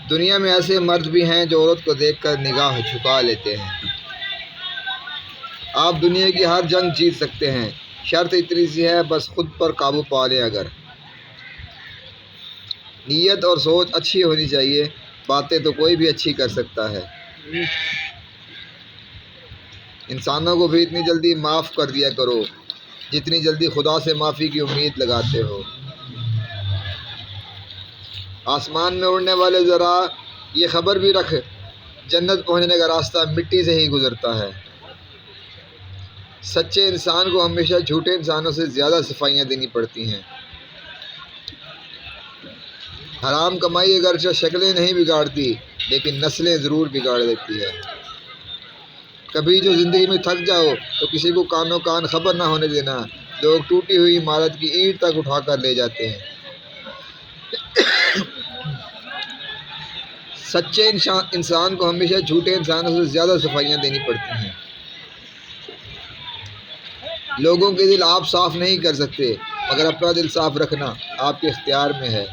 دنیا میں ایسے مرد بھی ہیں جو عورت کو دیکھ کر نگاہ جھکا لیتے ہیں۔ آپ دنیا کی ہر جنگ جیت سکتے ہیں، شرط اتنی سی ہے بس خود پر قابو پا لیں۔ اگر نیت اور سوچ اچھی ہونی چاہیے، باتیں تو کوئی بھی اچھی کر سکتا ہے۔ انسانوں کو بھی اتنی جلدی معاف کر دیا کرو جتنی جلدی خدا سے معافی کی امید لگاتے ہو۔ آسمان میں اڑنے والے ذرا یہ خبر بھی رکھ، جنت پہنچنے کا راستہ مٹی سے ہی گزرتا ہے۔ سچے انسان کو ہمیشہ جھوٹے انسانوں سے زیادہ صفائیاں دینی پڑتی ہیں۔ حرام کمائی اگرچہ شکلیں نہیں بگاڑتی لیکن نسلیں ضرور بگاڑ دیتی ہے۔ کبھی جو زندگی میں تھک جاؤ تو کسی کو کانوں کان خبر نہ ہونے دینا، لوگ ٹوٹی ہوئی عمارت کی اینٹ تک اٹھا کر لے جاتے ہیں۔ سچے انسان کو ہمیشہ جھوٹے انسانوں سے زیادہ صفائیاں دینی پڑتی ہیں۔ لوگوں کے دل آپ صاف نہیں کر سکتے، مگر اپنا دل صاف رکھنا آپ کے اختیار میں ہے۔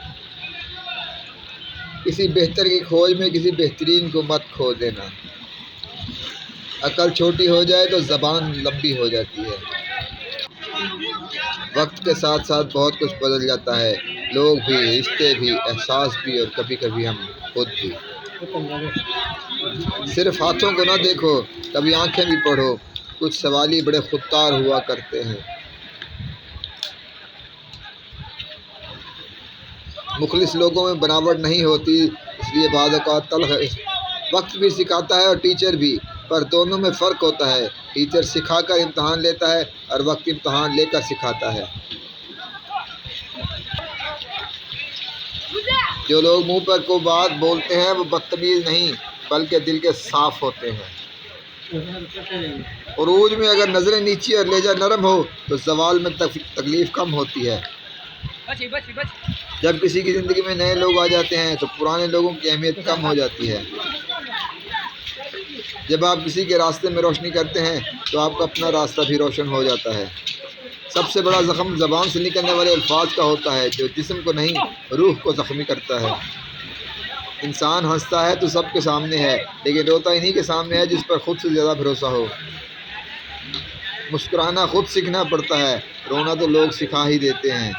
کسی بہتر کی کھوج میں کسی بہترین کو مت کھو دینا۔ عقل چھوٹی ہو جائے تو زبان لمبی ہو جاتی ہے۔ وقت کے ساتھ ساتھ بہت کچھ بدل جاتا ہے، لوگ بھی، رشتے بھی، احساس بھی، اور کبھی کبھی ہم خود بھی۔ صرف ہاتھوں کو نہ دیکھو، کبھی آنکھیں بھی پڑھو، کچھ سوالی بڑے خودکار ہوا کرتے ہیں۔ مخلص لوگوں میں بناوٹ نہیں ہوتی، اس لیے بعض اوقات تلخ وقت بھی سکھاتا ہے اور ٹیچر بھی، پر دونوں میں فرق ہوتا ہے۔ ٹیچر سکھا کر امتحان لیتا ہے اور وقت امتحان لے کر سکھاتا ہے۔ جو لوگ منہ پر کو بات بولتے ہیں وہ بدتمیز نہیں بلکہ دل کے صاف ہوتے ہیں۔ عروج میں اگر نظریں نیچی اور لہجہ نرم ہو تو زوال میں تکلیف کم ہوتی ہے۔ جب کسی کی زندگی میں نئے لوگ آ جاتے ہیں تو پرانے لوگوں کی اہمیت کم ہو جاتی ہے۔ جب آپ کسی کے راستے میں روشنی کرتے ہیں تو آپ کا اپنا راستہ بھی روشن ہو جاتا ہے۔ سب سے بڑا زخم زبان سے نکلنے والے الفاظ کا ہوتا ہے، جو جسم کو نہیں روح کو زخمی کرتا ہے۔ انسان ہنستا ہے تو سب کے سامنے ہے، لیکن روتا انہی کے سامنے ہے جس پر خود سے زیادہ بھروسہ ہو۔ مسکرانا خود سیکھنا پڑتا ہے، رونا تو لوگ سکھا ہی دیتے ہیں۔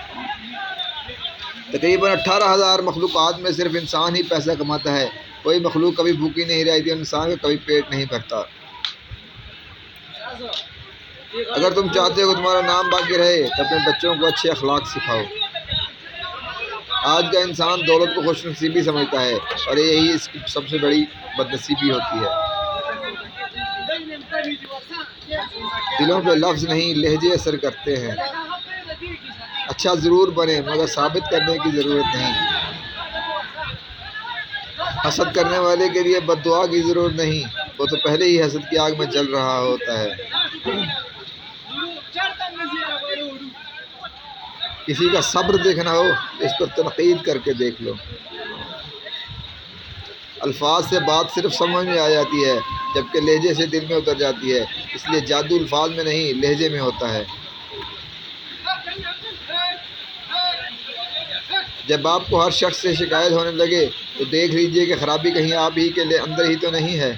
تقریباً 18,000 مخلوقات میں صرف انسان ہی پیسہ کماتا ہے۔ کوئی مخلوق کبھی بھوکی نہیں رہتی اور انسان کا کبھی پیٹ نہیں بھرتا۔ اگر تم چاہتے ہو کہ تمہارا نام باقی رہے تو اپنے بچوں کو اچھے اخلاق سکھاؤ۔ آج کا انسان دولت کو خوش نصیبی سمجھتا ہے اور یہی اس کی سب سے بڑی بدنصیبی ہوتی ہے۔ دلوں پہ لفظ نہیں لہجے اثر کرتے ہیں۔ اچھا ضرور بنے مگر ثابت کرنے کی ضرورت نہیں۔ حسد کرنے والے کے لیے بد دعا کی ضرورت نہیں، وہ تو پہلے ہی حسد کی آگ میں جل رہا ہوتا ہے۔ کسی کا صبر دیکھنا ہو اس پر تنقید کر کے دیکھ لو۔ الفاظ سے بات صرف سمجھ میں آ جاتی ہے جبکہ لہجے سے دل میں اتر جاتی ہے، اس لیے جادو الفاظ میں نہیں لہجے میں ہوتا ہے۔ جب آپ کو ہر شخص سے شکایت ہونے لگے تو دیکھ لیجئے کہ خرابی کہیں آپ ہی کے اندر ہی تو نہیں ہے۔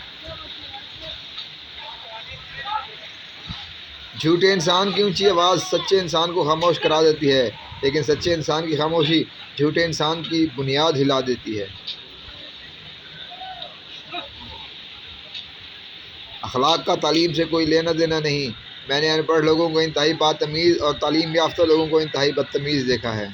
جھوٹے انسان کی اونچی آواز سچے انسان کو خاموش کرا دیتی ہے، لیکن سچے انسان کی خاموشی جھوٹے انسان کی بنیاد ہلا دیتی ہے۔ اخلاق کا تعلیم سے کوئی لینا دینا نہیں۔ میں نے ان پڑھ لوگوں کو انتہائی بدتمیز اور تعلیم یافتہ لوگوں کو انتہائی بدتمیز دیکھا ہے۔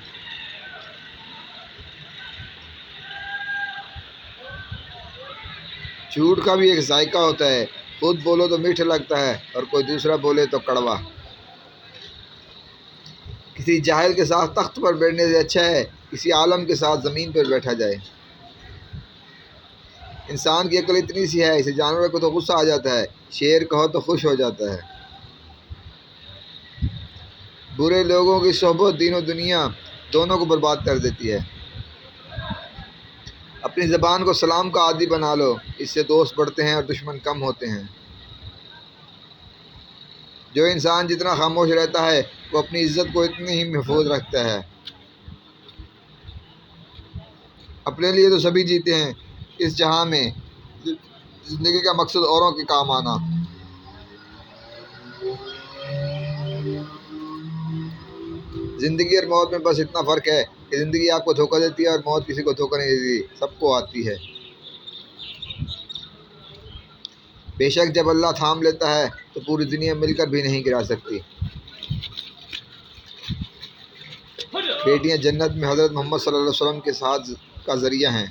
جھوٹ کا بھی ایک ذائقہ ہوتا ہے، خود بولو تو میٹھا لگتا ہے اور کوئی دوسرا بولے تو کڑوا۔ کسی جاہل کے ساتھ تخت پر بیٹھنے سے اچھا ہے کسی عالم کے ساتھ زمین پر بیٹھا جائے۔ انسان کی عقل اتنی سی ہے، اسے جانور کو تو غصہ آ جاتا ہے، شیر کہو تو خوش ہو جاتا ہے۔ برے لوگوں کی صحبت دین و دنیا دونوں کو برباد کر دیتی ہے۔ اپنی زبان کو سلام کا عادی بنا لو، اس سے دوست بڑھتے ہیں اور دشمن کم ہوتے ہیں۔ جو انسان جتنا خاموش رہتا ہے وہ اپنی عزت کو اتنی ہی محفوظ رکھتا ہے۔ اپنے لیے تو سبھی جیتے ہیں اس جہاں میں زندگی کا مقصد اوروں کے کام آنا۔ زندگی اور موت میں بس اتنا فرق ہے کہ زندگی آپ کو دھوکہ دیتی ہے اور موت کسی کو دھوکہ نہیں دیتی، سب کو آتی ہے۔ بے شک جب اللہ تھام لیتا ہے تو پوری دنیا مل کر بھی نہیں گرا سکتی۔ بیٹیاں جنت میں حضرت محمد صلی اللہ علیہ وسلم کے ساتھ کا ذریعہ ہیں۔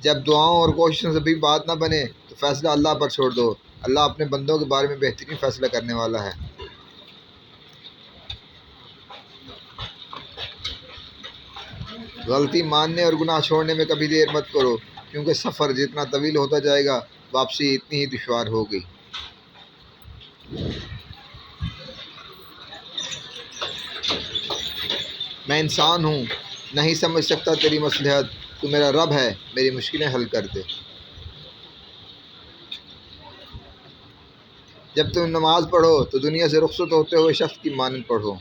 جب دعاؤں اور کوششوں سے بھی بات نہ بنے تو فیصلہ اللہ پر چھوڑ دو، اللہ اپنے بندوں کے بارے میں بہترین فیصلہ کرنے والا ہے۔ غلطی ماننے اور گناہ چھوڑنے میں کبھی دیر مت کرو، کیونکہ سفر جتنا طویل ہوتا جائے گا واپسی اتنی ہی دشوار ہوگی۔ میں انسان ہوں، نہیں سمجھ سکتا تیری مصلحت، تو میرا رب ہے، میری مشکلیں حل کر دے۔ جب تم نماز پڑھو تو دنیا سے رخصت ہوتے ہوئے شخص کی مانند پڑھو۔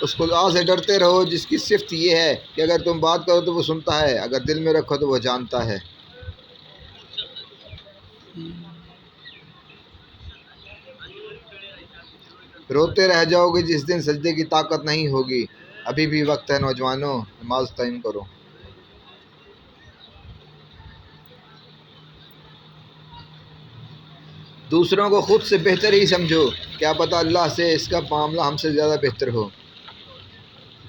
اس خدا سے ڈرتے رہو جس کی صفت یہ ہے کہ اگر تم بات کرو تو وہ سنتا ہے، اگر دل میں رکھو تو وہ جانتا ہے۔ روتے رہ جاؤ گے جس دن سجدے کی طاقت نہیں ہوگی، ابھی بھی وقت ہے نوجوانوں، نماز قائم کرو۔ دوسروں کو خود سے بہتر ہی سمجھو، کیا پتہ اللہ سے اس کا معاملہ ہم سے زیادہ بہتر ہو۔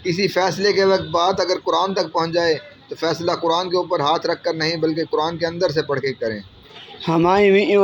کسی فیصلے کے وقت بات اگر قرآن تک پہنچ جائے تو فیصلہ قرآن کے اوپر ہاتھ رکھ کر نہیں بلکہ قرآن کے اندر سے پڑھ کے کریں۔ ہماری